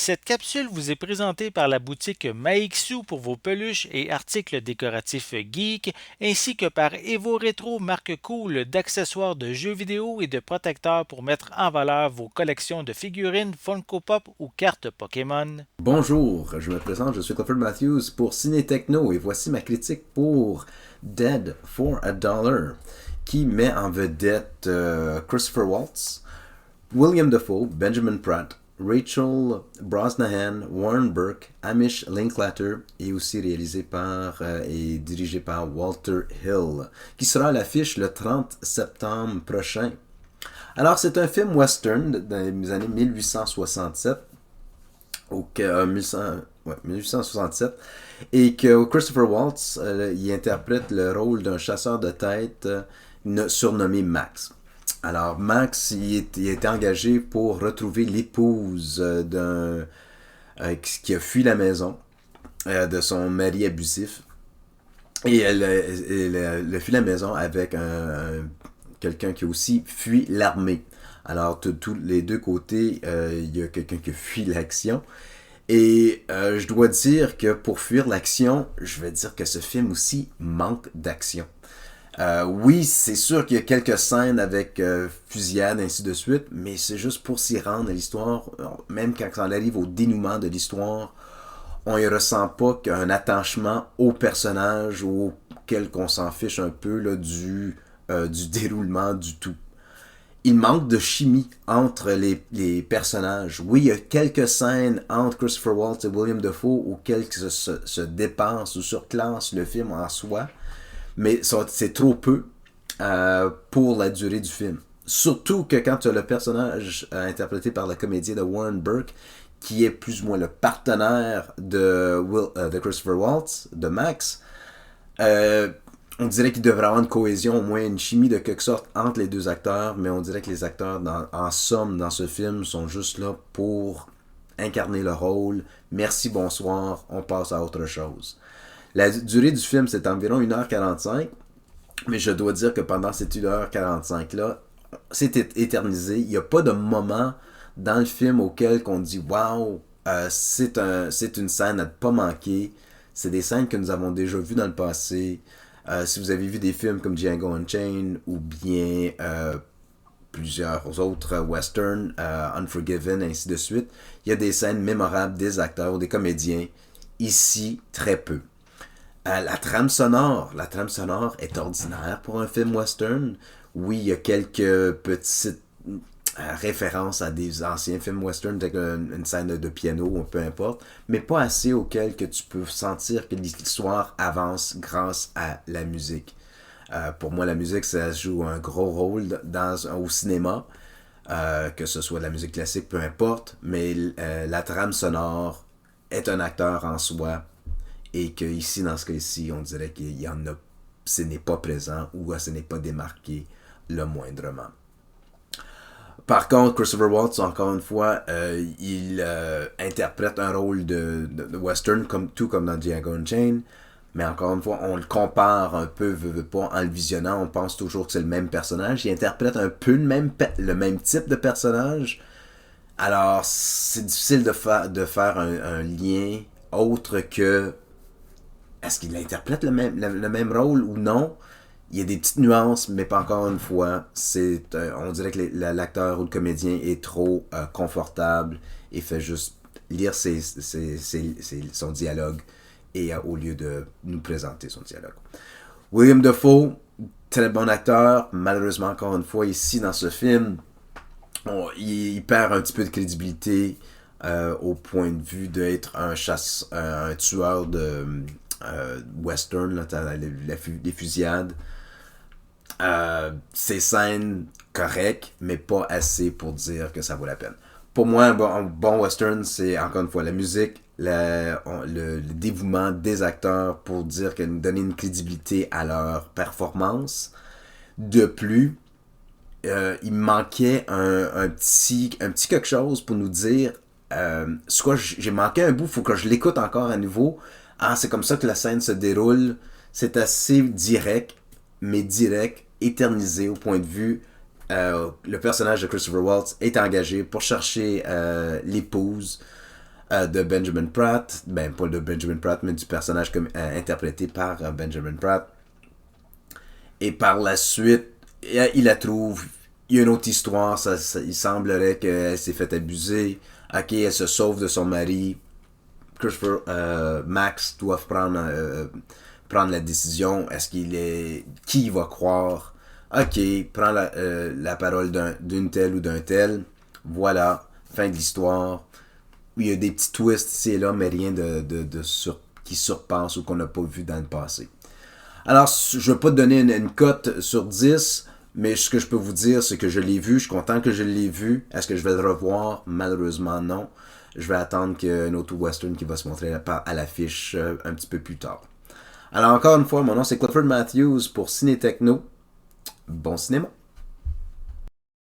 Cette capsule vous est présentée par la boutique Maixu pour vos peluches et articles décoratifs geek, ainsi que par Evo Retro, marque cool d'accessoires de jeux vidéo et de protecteurs pour mettre en valeur vos collections de figurines Funko Pop ou cartes Pokémon. Bonjour, je me présente, je suis Clifford Matthews pour Ciné Techno et voici ma critique pour Dead for a Dollar qui met en vedette Christopher Waltz, William Dafoe, Benjamin Pratt, Rachel Brosnahan, Warren Burke, Amish Linklater et aussi réalisé par et dirigé par Walter Hill qui sera à l'affiche le 30 septembre prochain. Alors c'est un film western dans les années 1867 1867 et que Christopher Waltz il interprète le rôle d'un chasseur de tête surnommé Max. Alors Max il était engagé pour retrouver l'épouse d'un qui a fui la maison de son mari abusif et elle fui la maison avec quelqu'un qui a aussi fui l'armée. Alors, tous les deux côtés, il y a quelqu'un qui fuit l'action. Et je dois dire que pour fuir l'action, je vais dire que ce film aussi manque d'action. Oui, c'est sûr qu'il y a quelques scènes avec fusillade, ainsi de suite, mais c'est juste pour s'y rendre à l'histoire. Même quand on arrive au dénouement de l'histoire, on ne ressent pas qu'un attachement au personnage auquel on s'en fiche un peu là, du déroulement du tout. Il manque de chimie entre les personnages. Oui, il y a quelques scènes entre Christopher Waltz et William Dafoe auxquelles se dépassent ou surclassent le film en soi, mais c'est trop peu pour la durée du film. Surtout que quand tu as le personnage interprété par le comédien de Warren Burke, qui est plus ou moins le partenaire de Christopher Waltz, de Max, on dirait qu'il devrait avoir une cohésion, au moins une chimie de quelque sorte entre les deux acteurs, mais on dirait que les acteurs, en somme, dans ce film, sont juste là pour incarner le rôle. Merci, bonsoir, on passe à autre chose. La durée du film, c'est environ 1h45, mais je dois dire que pendant cette 1h45-là, c'est éternisé. Il n'y a pas de moment dans le film auquel on dit « Wow, c'est une scène à ne pas manquer ». C'est des scènes que nous avons déjà vues dans le passé. Si vous avez vu des films comme Django Unchained ou bien plusieurs autres westerns, Unforgiven, ainsi de suite, il y a des scènes mémorables des acteurs ou des comédiens. Ici, très peu. La trame sonore est ordinaire pour un film western. Oui, il y a quelques petites références à des anciens films western, avec une scène de piano, peu importe, mais pas assez auquel que tu peux sentir que l'histoire avance grâce à la musique. Pour moi, la musique, ça joue un gros rôle au cinéma, que ce soit de la musique classique, peu importe, mais la trame sonore est un acteur en soi, et que ici, dans ce cas-ci, on dirait qu'il y en a, ce n'est pas présent ou ce n'est pas démarqué le moindrement. Par contre, Christopher Waltz, encore une fois, il interprète un rôle de western, tout comme dans Django Unchained. Mais encore une fois, on le compare un peu, veut pas, en le visionnant, on pense toujours que c'est le même personnage. Il interprète un peu le même type de personnage. Alors, c'est difficile de faire un lien autre que est-ce qu'il interprète le même rôle ou non. Il y a des petites nuances, mais pas encore une fois. On dirait que l'acteur ou le comédien est trop confortable et fait juste lire son dialogue et au lieu de nous présenter son dialogue. William Dafoe, très bon acteur. Malheureusement, encore une fois, ici dans ce film, il perd un petit peu de crédibilité au point de vue d'être un tueur de western, là, les fusillades. Ces scènes correctes, mais pas assez pour dire que ça vaut la peine. Pour moi, un bon western, c'est encore une fois la musique, le dévouement des acteurs pour donner une crédibilité à leur performance. De plus, il manquait un petit quelque chose pour nous dire soit j'ai manqué un bout, faut que je l'écoute encore à nouveau. Ah, c'est comme ça que la scène se déroule. C'est assez direct, mais direct, éternisé au point de vue. Le personnage de Christopher Waltz est engagé pour chercher l'épouse. de Benjamin Pratt, ben pas de Benjamin Pratt, mais du personnage interprété par Benjamin Pratt. Et par la suite, il la trouve, il y a une autre histoire, il semblerait qu'elle s'est fait abuser. Ok, elle se sauve de son mari. Christopher, Max doivent prendre la décision. Est-ce qu'il est... Qui il va croire? Ok, prends la parole d'une telle ou d'un tel. Voilà, fin de l'histoire. Il y a des petits twists ici et là, mais rien qui surpasse ou qu'on n'a pas vu dans le passé. Alors, je ne vais pas te donner une cote sur 10, mais ce que je peux vous dire, c'est que je l'ai vu, je suis content que je l'ai vu. Est-ce que je vais le revoir? Malheureusement, non. Je vais attendre qu'il y ait un autre western qui va se montrer à l'affiche un petit peu plus tard. Alors, encore une fois, mon nom c'est Clifford Matthews pour Ciné Techno. Bon cinéma!